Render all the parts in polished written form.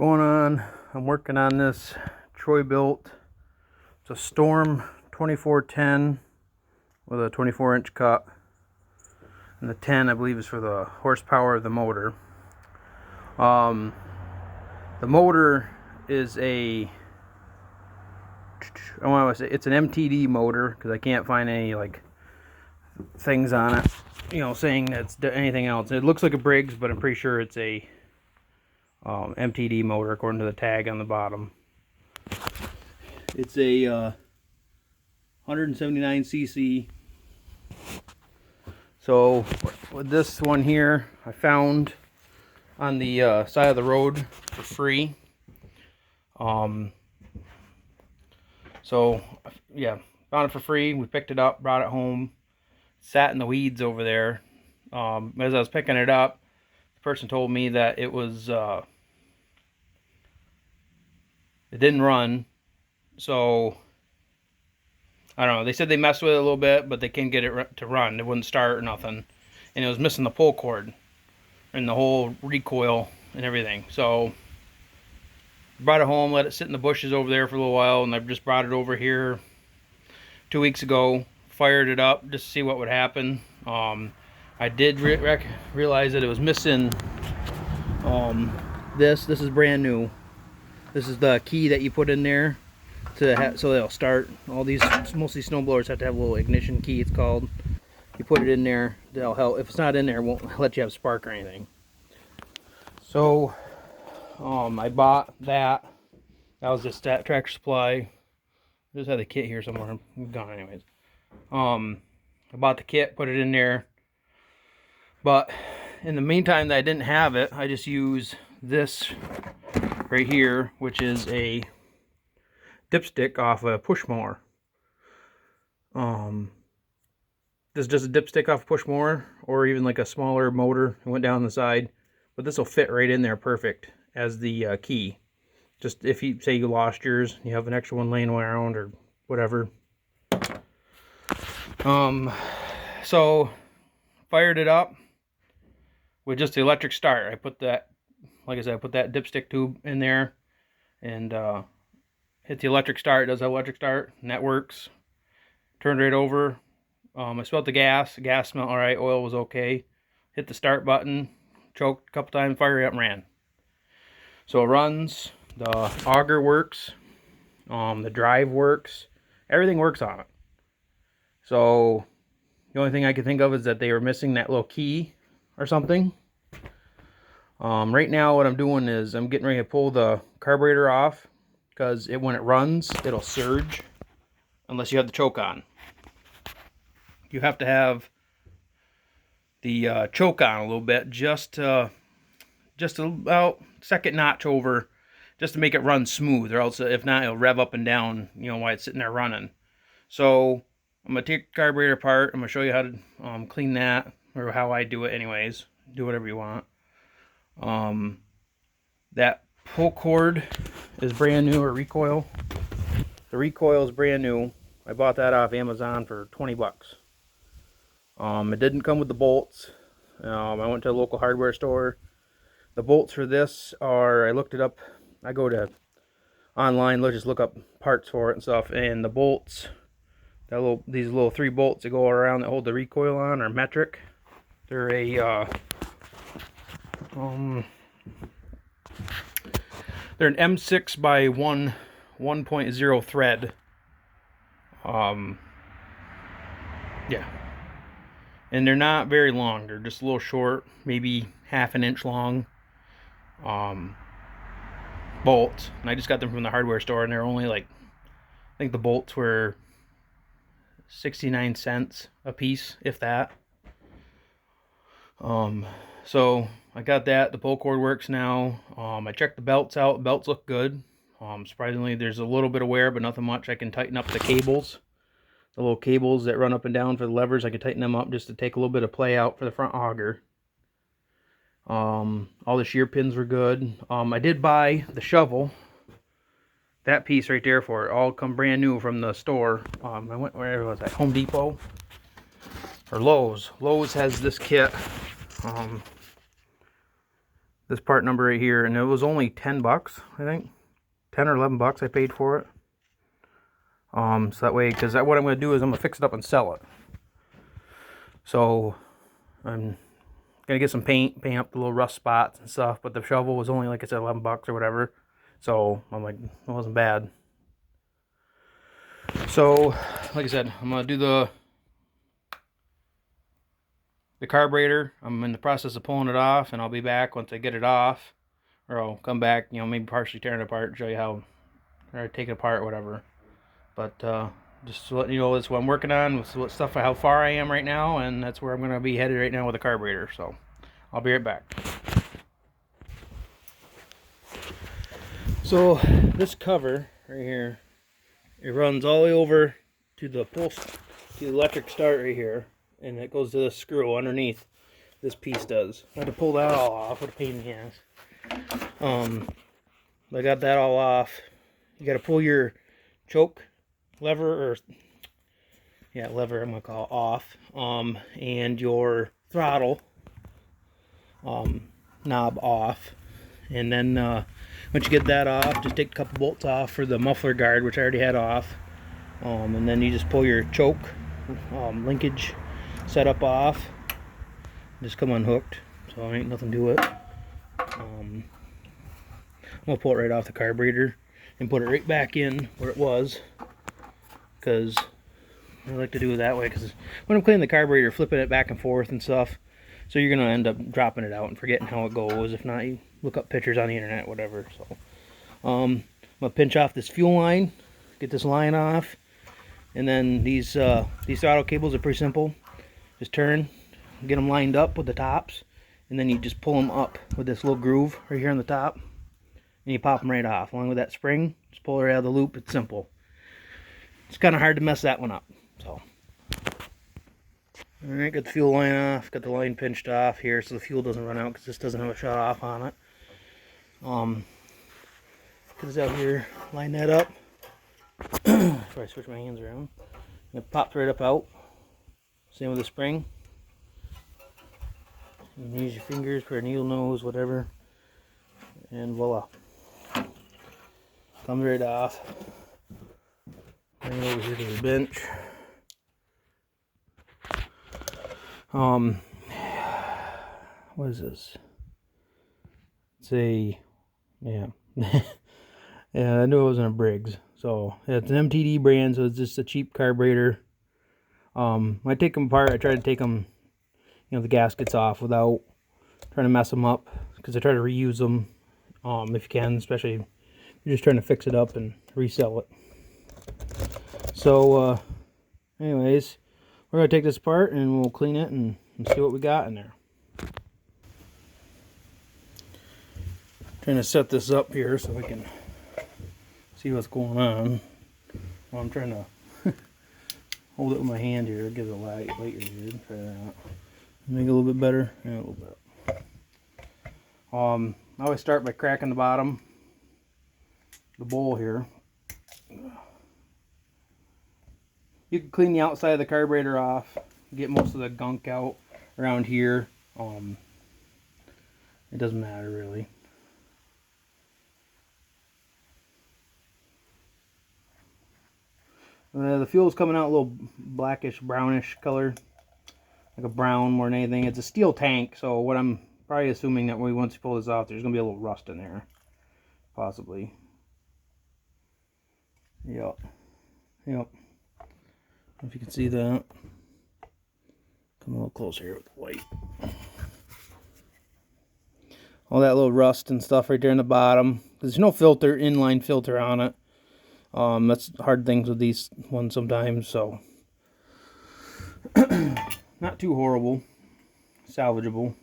going on? I'm working on this troy-bilt. It's a Storm 2410 with a 24-inch cut, and the 10 I believe is for the horsepower of the motor. The motor is I want to say it's an MTD motor because I can't find any like things on it, saying that's anything else. It looks like a Briggs, but I'm pretty sure it's a MTD motor according to the tag on the bottom. It's a 179cc. So with this one here, I found on the side of the road for free. So yeah, found it for free. We picked it up, brought it home, sat in the weeds over there. As I was picking it up, the person told me that it was it didn't run. So I don't know. They said they messed with it a little bit, but they couldn't get it to run. It wouldn't start or nothing, and it was missing the pull cord and the whole recoil and everything. So brought it home, let it sit in the bushes over there for a little while, and I've just brought it over here 2 weeks ago, fired it up just to see what would happen. I did realize that it was missing this is brand new. This is the key that you put in there to so they'll start. All these, most of these snowblowers have to have a little ignition key, it's called. You put it in there, that'll help. If it's not in there, it won't let you have spark or anything. So I bought that. That was just at Tractor Supply. I just had the kit here somewhere. I'm gone anyways. I bought the kit, put it in there. But in the meantime that I didn't have it, I just use this right here, which is a dipstick off a push mower. This is just a dipstick off a push mower, or even like a smaller motor. It went down the side, but this will fit right in there perfect as the key. Just if you say you lost yours, you have an extra one laying around or whatever. So fired it up with just the electric start. I put that, like I said, I put that dipstick tube in there and hit the electric start. It does that electric start, and that works. Turned right over. I smelled the gas. The gas smelled all right. Oil was okay. Hit the start button, choked a couple times, fired it up, and ran. So it runs. The auger works. The drive works. Everything works on it. So the only thing I could think of is that they were missing that little key or something. Right now what I'm doing is I'm getting ready to pull the carburetor off, because when it runs, it'll surge unless you have the choke on. You have to have the choke on a little bit, just about second notch over, just to make it run smooth, or else if not, it'll rev up and down, while it's sitting there running. So I'm going to take the carburetor apart. I'm going to show you how to clean that, or how I do it anyways. Do whatever you want. That pull cord is brand new, or recoil. The recoil is brand new. I bought that off Amazon for 20 bucks. It didn't come with the bolts. I went to a local hardware store. The bolts for this are, I looked it up. I go to online, just look up parts for it and stuff, and the bolts, these little 3 bolts that go around that hold the recoil on, are metric. They're they're an M6 by 1.0 thread. Yeah. And they're not very long. They're just a little short, maybe half an inch long bolts. And I just got them from the hardware store, and they're only like, I think the bolts were 69 cents a piece, if that. So I got that. The pull cord works now. I checked the belts out. The belts look good. Surprisingly, there's a little bit of wear, but nothing much. I can tighten up the cables. The little cables that run up and down for the levers, I can tighten them up just to take a little bit of play out for the front auger. All the shear pins were good. I did buy the shovel. That piece right there for it, all come brand new from the store. I went, where was that? Home Depot or Lowe's. Lowe's has this kit. this part number right here, and it was only 10 bucks, I think. 10 or 11 bucks I paid for it. So that way, because what I'm going to do is I'm going to fix it up and sell it. So I'm going to get some paint up the little rust spots and stuff, but the shovel was only, like I said, 11 bucks or whatever. So I'm like, it wasn't bad. So, like I said, I'm going to do the carburetor. I'm in the process of pulling it off, and I'll be back once I get it off. Or I'll come back, you know, maybe partially tearing it apart, show you how, or take it apart, whatever. But just to let you know, that's what I'm working on, with what stuff, how far I am right now, and that's where I'm going to be headed right now with the carburetor. So I'll be right back. So this cover right here, it runs all the way over to the pulse, to the electric start right here, and it goes to the screw underneath. This piece does. I had to pull that all off. What a pain in the ass. I got that all off. You got to pull your choke lever, or yeah, lever I'm gonna call it, off, and your throttle knob off, and then once you get that off, just take a couple bolts off for the muffler guard, which I already had off, and then you just pull your choke linkage setup off, just come unhooked, so ain't nothing to it. I'm gonna pull it right off the carburetor and put it right back in where it was, because I like to do it that way, because when I'm cleaning the carburetor, flipping it back and forth and stuff, so you're going to end up dropping it out and forgetting how it goes. If not, you look up pictures on the internet, whatever. So I'm going to pinch off this fuel line, get this line off, and then these throttle cables are pretty simple. Just turn, get them lined up with the tops, and then you just pull them up with this little groove right here on the top, and you pop them right off. Along with that spring, just pull it right out of the loop. It's simple. It's kind of hard to mess that one up. So, alright, got the fuel line off, got the line pinched off here so the fuel doesn't run out, because this doesn't have a shut off on it. Put this out here, line that up. Before I switch my hands around, it pops right up out. Same with the spring. You can use your fingers for a needle nose, whatever, and voila, comes right off. Bring it over here to the bench. What is this? It's a, yeah. Yeah, I knew it wasn't a Briggs. So, yeah, it's an MTD brand, so it's just a cheap carburetor. When I take them apart, I try to take them, you know, the gaskets off without trying to mess them up, because I try to reuse them, if you can, especially if you're just trying to fix it up and resell it. So, anyways, we're going to take this apart and we'll clean it and see what we got in there. Trying to set this up here so we can see what's going on. Well, I'm trying to hold it with my hand here, give it a light here. Try that. Make it a little bit better. Yeah, a little bit. I always start by cracking the bottom, the bowl here. You can clean the outside of the carburetor off, get most of the gunk out around here. It doesn't matter really. The fuel's coming out a little blackish, brownish color, like a brown more than anything. It's a steel tank, so what I'm probably assuming that once you pull this off, there's going to be a little rust in there, possibly. Yep. If you can see that. Come a little closer here with the light. All that little rust and stuff right there in the bottom. There's no filter, inline filter on it. That's hard things with these ones sometimes, so not too horrible, salvageable.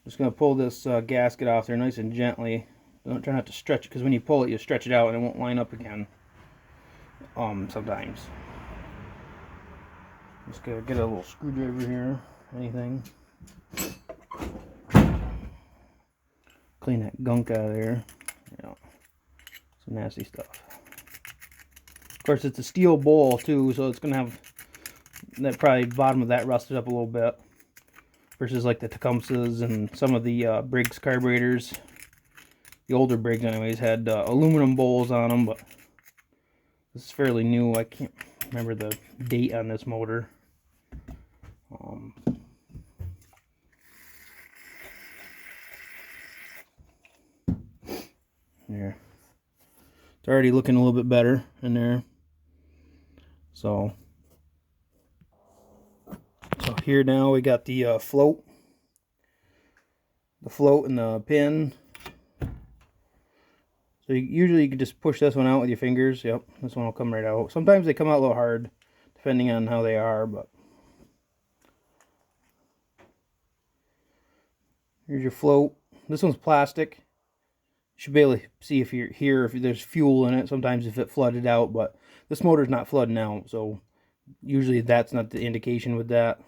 Just gonna pull this gasket off there nice and gently. Don't try not to stretch it, because when you pull it, you stretch it out and it won't line up again. Sometimes. Just gotta get a little screwdriver here, anything. Clean that gunk out of there. Yeah, some nasty stuff. Of course, it's a steel bowl too, so it's gonna have that, probably bottom of that rusted up a little bit. versus like the Tecumsehs and some of the Briggs carburetors. The older Briggs anyways had aluminum bowls on them, but this is fairly new. I can't remember the date on this motor. Here. It's already looking a little bit better in there. So here now we got the float and the pin. So usually you can just push this one out with your fingers. Yep, this one will come right out. Sometimes they come out a little hard, depending on how they are, but here's your float. This one's plastic. You should be able to see if you're here, if there's fuel in it. Sometimes if it flooded out, but this motor's not flooding out, so usually that's not the indication with that.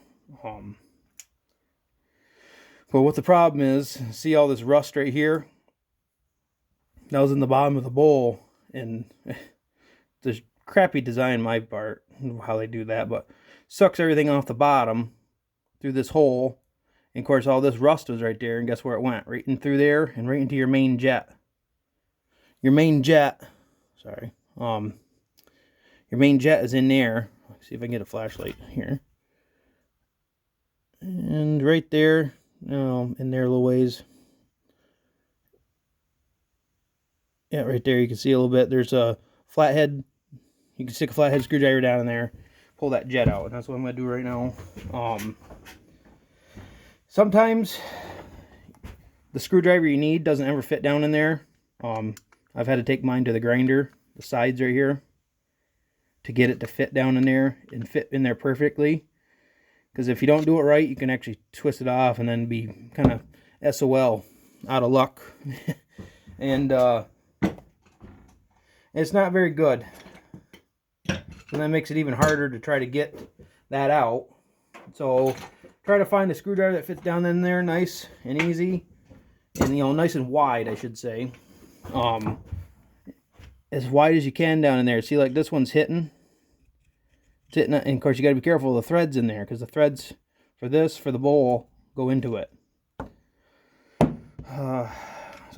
But what the problem is, see all this rust right here? That was in the bottom of the bowl, and there's crappy design on my part, how they do that, but sucks everything off the bottom through this hole. And of course all this rust was right there, and guess where it went? Right in through there and right into your main jet. Your main jet, sorry, your main jet is in there. Let's see if I can get a flashlight here. And right there, in there a little ways. Yeah, right there you can see a little bit. There's a flathead. You can stick a flathead screwdriver down in there, pull that jet out, and that's what I'm going to do right now. Sometimes the screwdriver you need doesn't ever fit down in there. I've had to take mine to the grinder, the sides right here, to get it to fit down in there and fit in there perfectly. Because if you don't do it right, you can actually twist it off and then be kind of SOL, out of luck. And it's not very good. And that makes it even harder to try to get that out. So try to find a screwdriver that fits down in there nice and easy. And, nice and wide, I should say. As wide as you can down in there. See, like this one's hitting. It's hitting, and of course you got to be careful of the threads in there, because the threads for the bowl, go into it. So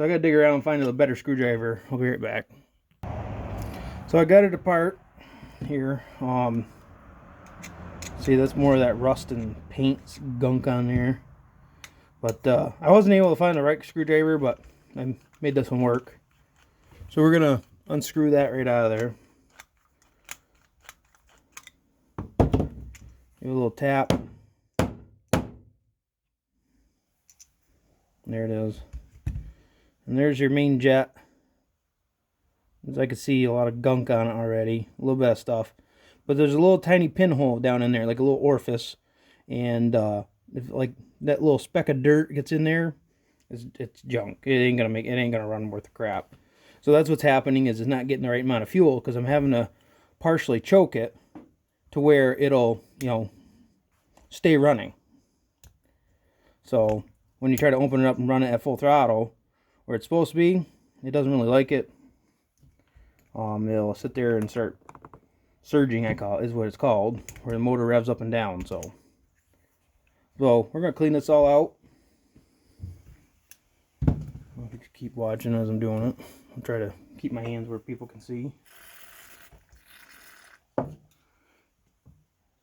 I got to dig around and find a better screwdriver. I'll be right back. So I got it apart here. See, that's more of that rust and paint gunk on there. But I wasn't able to find the right screwdriver, but I made this one work. So we're going to unscrew that right out of there. Give it a little tap. There it is. And there's your main jet. As I can see, a lot of gunk on it already. A little bit of stuff. But there's a little tiny pinhole down in there, like a little orifice. And if like that little speck of dirt gets in there, it's junk. It ain't gonna run worth of crap. So that's what's happening, is it's not getting the right amount of fuel, because I'm having to partially choke it to where it'll, stay running. So when you try to open it up and run it at full throttle, where it's supposed to be, it doesn't really like it. It'll sit there and start surging, is what it's called, where the motor revs up and down. So we're gonna clean this all out. I'll keep watching as I'm doing it. I'll try to keep my hands where people can see.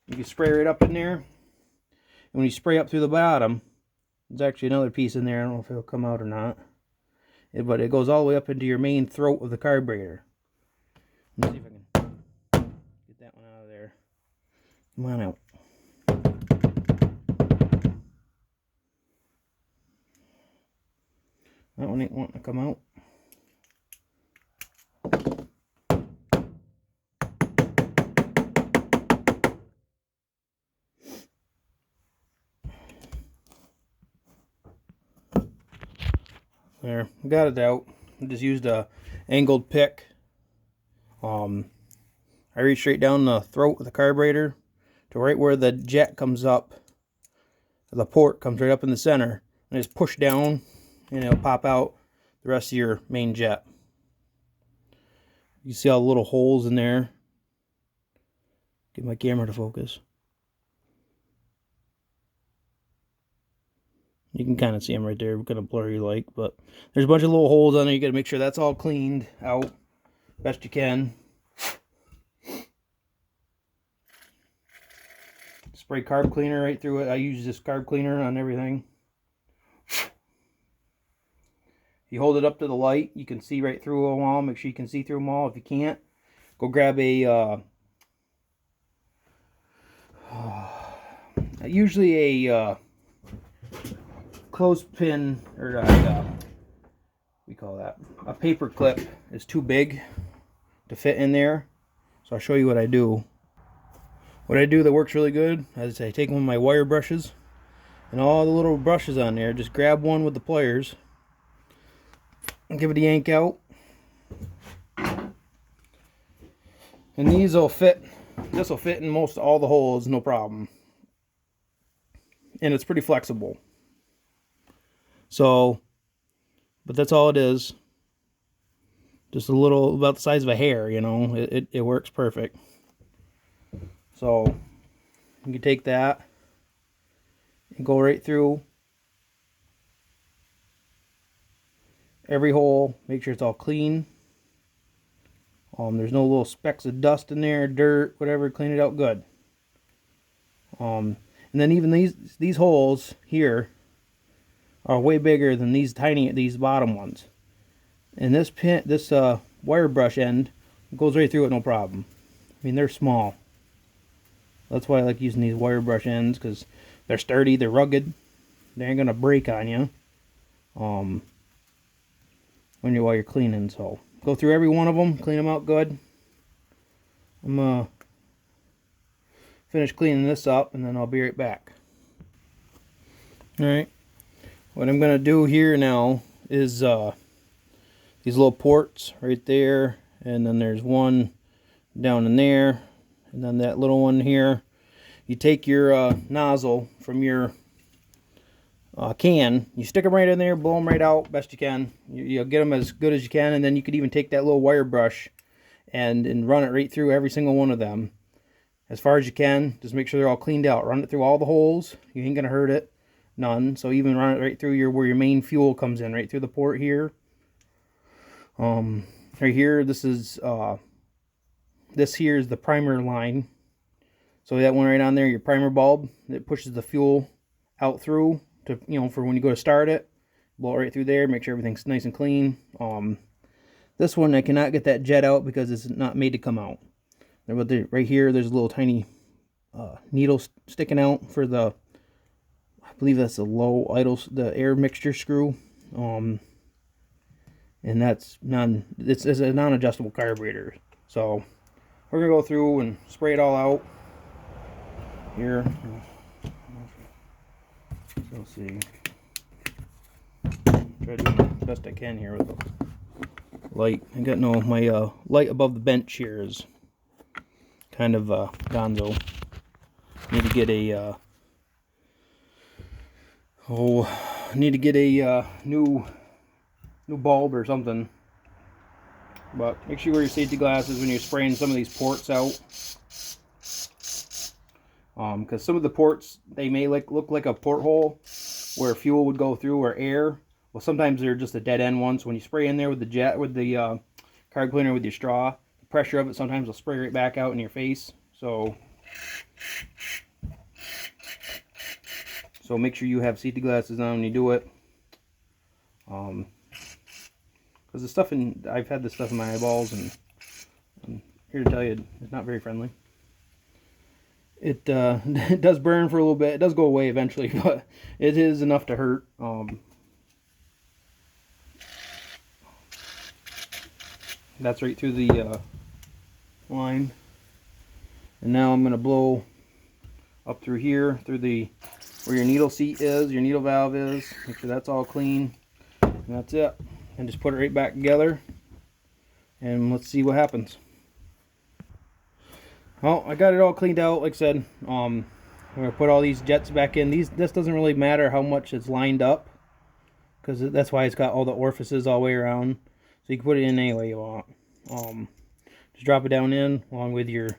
You can spray right up in there. And when you spray up through the bottom, there's actually another piece in there. I don't know if it'll come out or not. But it goes all the way up into your main throat of the carburetor. Let's see if I can get that one out of there. Come on out. That one ain't wanting to come out. There, got it out. I just used a angled pick. I reached straight down the throat of the carburetor to right where the jet comes up. The port comes right up in the center, and just push down, and it'll pop out the rest of your main jet. You see all the little holes in there. Get my camera to focus. You can kind of see them right there, kind of blurry like, but there's a bunch of little holes on there. You got to make sure that's all cleaned out best you can. Spray carb cleaner right through it. I use this carb cleaner on everything. You hold it up to the light, you can see right through them all. Make sure you can see through them all. If you can't, go grab a usually a clothespin, or we call that a paper clip is too big to fit in there. So I'll show you what I do. What I do that works really good is I take one of my wire brushes and all the little brushes on there, just grab one with the pliers and give it a yank out. And these will fit, this will fit in most all the holes, no problem. And it's pretty flexible. So, but that's all it is. Just a little, about the size of a hair, you know, it works perfect. So, you can take that and go right through every hole, make sure it's all clean. There's no little specks of dust in there, dirt, whatever, clean it out good. And then even these holes here are way bigger than these bottom ones. And this wire brush end goes right through it, no problem. I mean, they're small. That's why I like using these wire brush ends, because they're sturdy, they're rugged, they ain't gonna break on you while you're cleaning. So go through every one of them, clean them out good. I'm finish cleaning this up, and then I'll be right back. Alright, what I'm gonna do here now is these little ports right there, and then there's one down in there, and then that little one here. You take your nozzle from your can, you stick them right in there, blow them right out best you can. You'll get them as good as you can, and then you could even take that little wire brush and run it right through every single one of them as far as you can. Just make sure they're all cleaned out. Run it through all the holes. You ain't gonna hurt it, none. So even run it right through where your main fuel comes in, right through the port here. Right here, this here is the primer line. So that one right on there, your primer bulb, it pushes the fuel out through to, you know, for when you go to start it. Blow it right through there, make sure everything's nice and clean. This one I cannot get that jet out because it's not made to come out. But right here, there's a little tiny needle sticking out for the, I believe that's the low idle, the air mixture screw. And that's it's a non-adjustable carburetor. So we're gonna go through and spray it all out here. So let's see. Try to do the best I can here with the light. I got my light above the bench here is kind of gonzo. Need to get a new bulb or something. But make sure you wear your safety glasses when you're spraying some of these ports out. Because some of the ports, they may look like a porthole where fuel would go through, or air. Well, sometimes they're just a dead end one. So when you spray in there with the carb cleaner with your straw, the pressure of it sometimes will spray right back out in your face. So make sure you have safety glasses on when you do it. Because the stuff I've had this stuff in my eyeballs, and I'm here to tell you, it's not very friendly. It it does burn for a little bit. It does go away eventually, but it is enough to hurt. That's right through the line. And now I'm going to blow up through here, through where your needle seat is, your needle valve is. Make sure that's all clean. And that's it. And just put it right back together. And let's see what happens. Well, I got it all cleaned out, like I said. I'm going to put all these jets back in. This doesn't really matter how much it's lined up, because that's why it's got all the orifices all the way around. So you can put it in any way you want. Just drop it down in along with your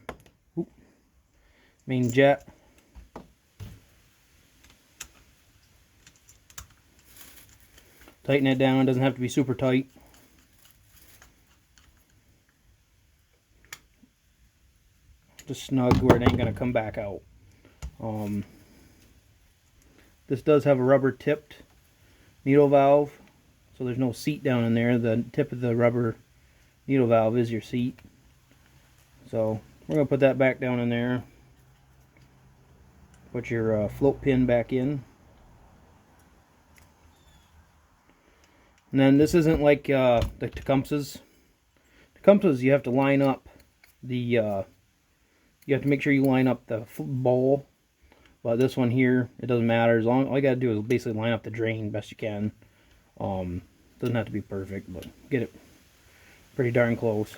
main jet. Tighten it down. It doesn't have to be super tight. Just snug where it ain't gonna come back out. This does have a rubber tipped needle valve, so there's no seat down in there. The tip of the rubber needle valve is your seat. So we're gonna put that back down in there. Put your float pin back in. And then this isn't like the Tecumseh's. Tecumseh's, you have to line up the, you have to make sure you line up the bowl. But this one here, it doesn't matter. As long, all you gotta do is basically line up the drain best you can. Doesn't have to be perfect, but get it pretty darn close.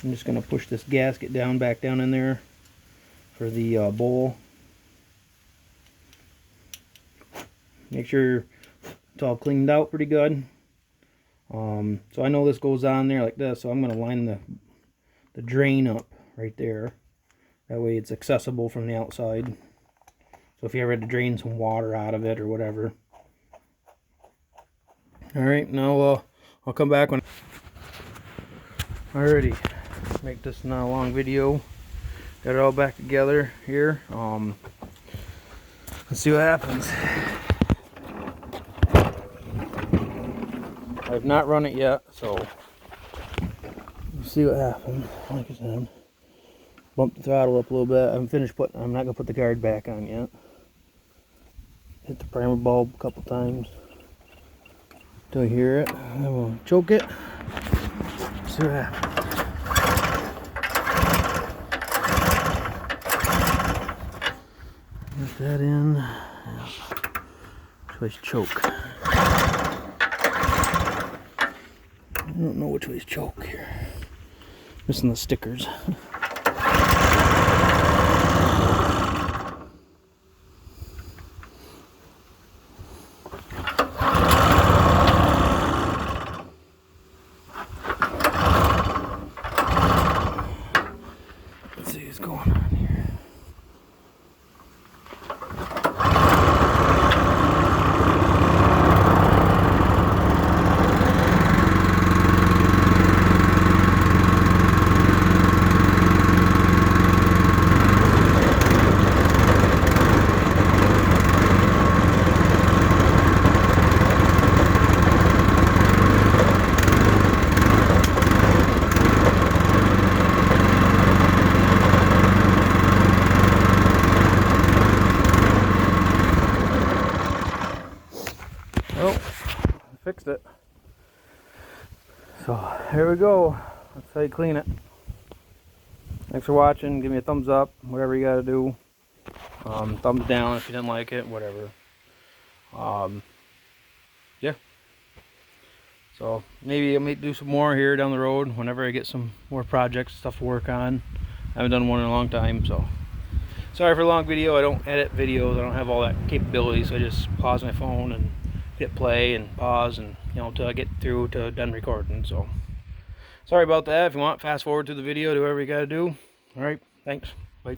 I'm just gonna push this gasket down, back down in there for the bowl. Make sure it's all cleaned out pretty good. So I know this goes on there like this, so I'm gonna line the drain up right there. That way it's accessible from the outside. So if you ever had to drain some water out of it or whatever. Alright, now I'll come back when... Alrighty, make this not a long video. Got it all back together here. Let's see what happens. I've not run it yet, so we'll see what happens. Like I said, bump the throttle up a little bit. I haven't finished putting, I'm not going to put the guard back on yet. Hit the primer bulb a couple times until you hear it. Then we'll choke it. See what happens. Get that in. Which way's choke? I don't know which way's choke here. Missing the stickers. Let's see what's going on here. Well, fixed it. So here we go. That's how you clean it. Thanks for watching. Give me a thumbs up, whatever you gotta do. Thumbs down if you didn't like it, whatever. Yeah. So maybe I may do some more here down the road whenever I get some more projects, stuff to work on. I haven't done one in a long time, so sorry for a long video. I don't edit videos. I don't have all that capability, so I just pause my phone and hit play and pause, and until I get through to done recording. So sorry about that. If you want, fast forward to the video, do whatever you gotta do. All right, thanks. Bye.